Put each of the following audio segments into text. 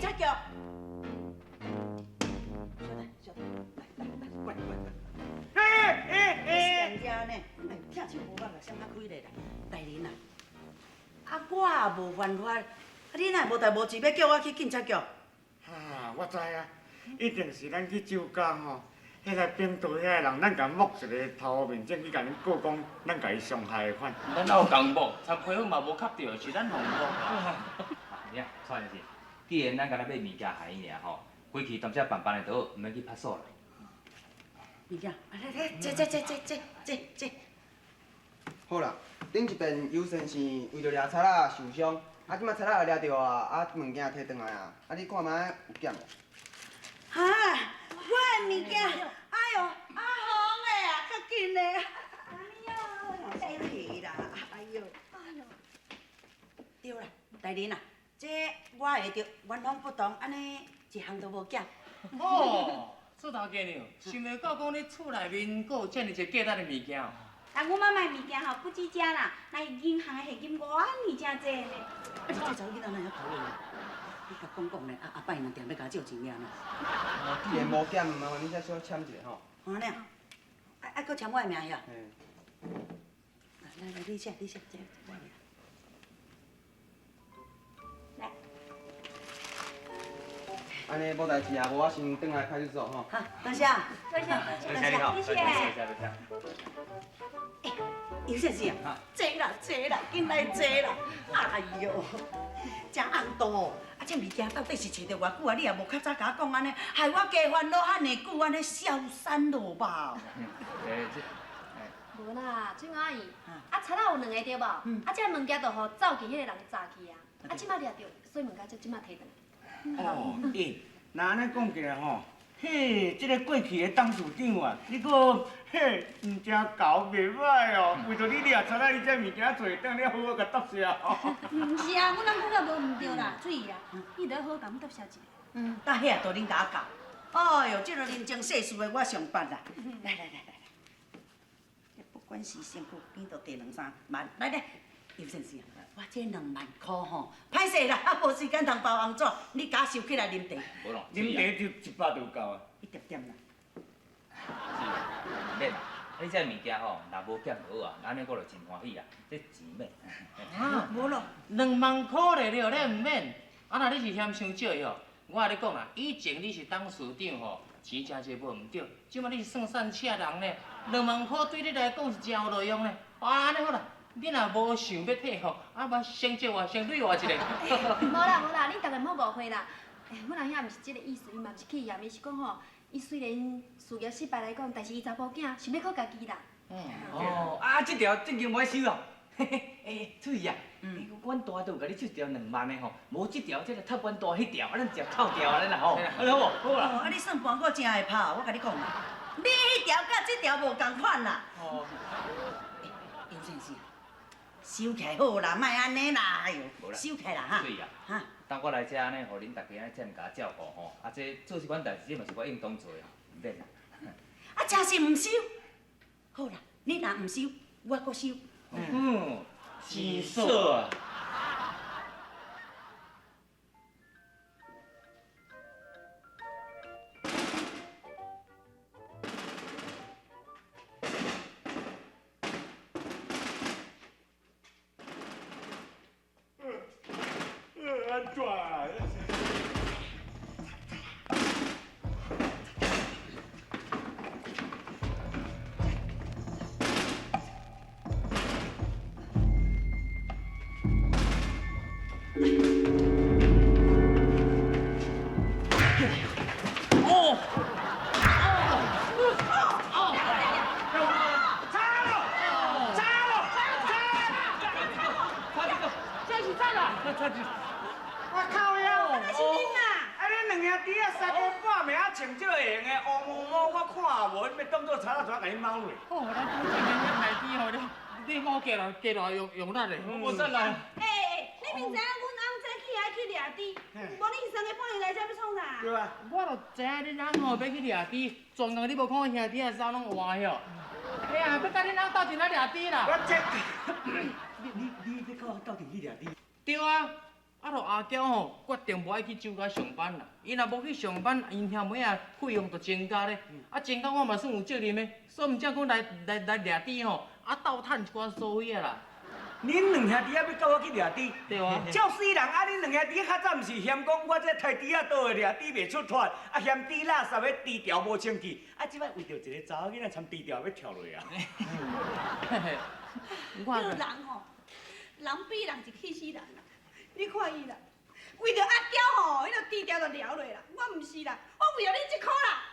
察局。小弟，来，乖。是人家呢，哎，听手无捌啦，谁较开咧啦？大人啊，我也无犯法，你哪会无代无志要叫我去警察局？我知啊，一定是咱去酒家吼，迄个编导遐个人，咱甲摸一个头面证去甲恁告讲，咱甲伊伤害的款。咱哪有共摸？参批好嘛无磕着，是咱互摸啦。你啊，蔡先生，既然咱敢若买物件害伊尔吼，回去当遮办办的就好，毋免去派出所啦。物件，来，这。好啦，顶一遍尤先生为着掠贼仔受伤，即摆贼仔也掠着啊，物件摕转来啊，你看卖有减无？哈，我的物件，哎呦，红的啊，较紧的。哎呦，啦，哎呦，对啦，大人啊，这我会着原封不动，安尼一项都无减。哦，做头家呢，想袂到讲你厝内面阁有遮尔侪价值的物件哦。但阮妈妈物件吼不止遮啦，那银行的现金5万二正济呢。这查某囡仔哪晓讨论？你甲讲咧，阿伯若定要甲我借钱了呢。既然无减，麻烦你再小签一下吼。安尼啊，爱搁签我的名遐。嘿。来，你写，这我名。来。安尼无代志啊，无我先转来派出所吼。好，多谢。多谢你好，谢谢。尤先生啊，坐啦，紧来坐啦。哎呦，真红道哦！这物件到底是找着偌久啊？你也无较早甲我讲安尼，害我加烦恼遐尼久，安尼消散落吧。无啦，俊阿姨，贼仔有2个对无？这物件就互走去迄个人砸去啊！即摆掠着，所以物件才即摆摕转来。哦，那安尼讲起来吼，即个过去的董事长啊，你搁毋真搞袂歹哦，为着你掠出来，伊这物件做当了好好甲答谢哦。毋是啊，阮人讲了无毋对啦，水啊，伊着要好好甲阮答谢一下。到遐都恁甲我教。哎呦，这种人情世事的我上捌啦。来，不管是身躯变到第2、3万，来，尤先生，我这2万块吼，歹势啦，无时间通包红纸，你甲收起来啉茶。无咯，啉茶就100就够啊。一点点啦。是，免啦。你这物件吼，若无减就好啊，安尼我就真欢喜啊。这钱免。无咯。 2万块了了，你毋免。啊，若你是嫌伤少哟，我甲你讲啦，以前你是董事长吼，钱真济无毋对，即摆你是算善车人呢，2万块对你来讲是真有路用呢。啊，安尼好啦，你若无想要退吼，啊，嘛先借我，先对我一个。无啦，恁逐个莫误会啦。阮阿兄毋是即个意思，伊嘛毋是气嫌，伊是讲吼，伊虽然事业失败来讲，但是伊查甫囝想要靠家己啦。哦，啊，这条正经我收哦。翠啊，阮大都有甲你出条2万的吼，无这条这个套阮大迄条，啊，咱直接扣掉安尼啦吼，安尼好无？好啦。啊，你算盘我真会拍，我甲你讲，你迄条甲这条无共款啦。哦。尤先生，收起来好啦，莫安尼啦，哎呦，收起来啦哈。对呀。哈。当我来遮安尼，互恁大家安尼这么甲我照顾吼，啊，这做这款代志，这嘛是我应当做的，唔免啦。啊，真是唔收。好啦，你若唔收，我搁收。是说。安怎？我靠呀！那是恁啦。啊，恁2兄弟啊，三更半暝啊，穿这个型的，乌毛毛，我看也无，你要当作查到怎甲你猫嘞？哦，咱今日海边吼，你莫加来用力嘞，我真来。你明知影阮翁早起来去掠猪，无你3个半夜来遮要创啥？对啊。我就知影恁翁吼要去掠猪，全工你无看我兄弟啊走拢换哟。哎呀，要甲恁翁斗阵来掠猪啦。我这，你要到底去掠猪？对啊，啊，著阿娇吼决定无爱去酒家上班啦。伊若无去上班，因兄妹啊费用就增加咧。啊，增加我嘛算有责任的，所以毋则讲来掠猪吼，啊斗趁一寡所费啊啦。恁两兄弟啊要教我去掠猪？对啊。照死人啊！恁两兄弟较早毋是嫌讲我这刣猪啊倒的掠猪袂出脱，啊嫌猪垃圾的猪条无清气，啊即摆为着一个查某囡仔参猪条要跳落啊！我这人吼，人比人是气死人啦！你看伊啦，为着阿娇吼，迄个猪条就撩落啦。我毋是啦，我为着你这箍啦，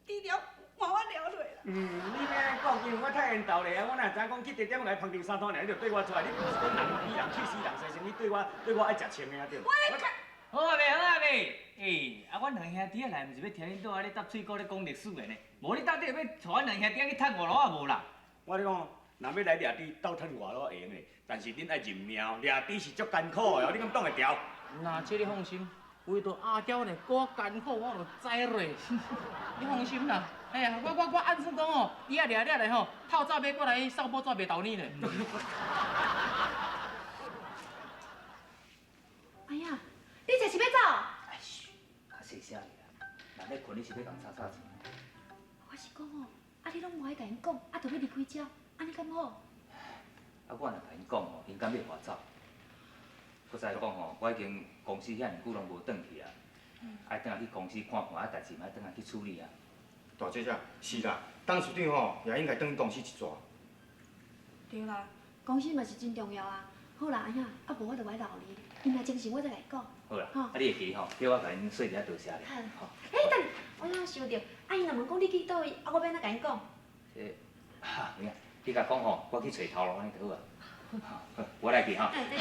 猪条换我撩落啦。你要讲，因为我太缘投咧啊！我哪知影讲去地点来捧场三摊，你就对我出来，你不是讲人比人气死人，生生你对我爱食青的啊对。好啊未，好啊未？啊，阮两兄弟啊来，毋是要听恁倒啊咧搭水果咧讲历史的呢？无你到底要带阮两兄弟去趁5路啊无啦？我咧讲，若要来掠猪，斗趁外路会用的，但是恁爱认命，掠猪是足艰苦的哦，你敢挡会牢？那这你放心，为着阿娇咧，我艰苦我就知咧。你放心啦，哎呀，我按算讲吼，伊啊掠咧吼，透早要过来扫波纸袂倒你呢。哎呀，你这是要走？哎嘘，较细声尔，人咧困，你是要共吵吵者？我是讲哦，啊你拢无爱甲因讲，啊就要离开遮，安尼敢好？啊，我若甲因讲吼，因敢要我走？搁再讲吼，我已经公司遐尔久拢无转去啊，爱转来去公司看看，啊代志嘛爱转来去处理啊。大姐姐，是啦，董事长吼也应该转去公司一逝。对啦，公司嘛是真重要啊。好啦，安呀，啊无我就来留你，因若精神我再来讲。好啦，啊你会记吼，叫我甲因说一下多谢咧。好。哎，等，我哪想到，啊伊若问讲你去倒位，啊我要哪甲因讲？哈，你甲讲吼，我去找头路安尼就好啊。好，我来去吼。哎，对。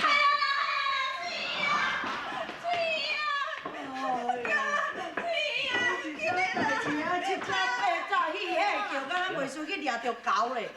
代志啊，七早八早去遐叫，敢若袂输去掠着狗咧。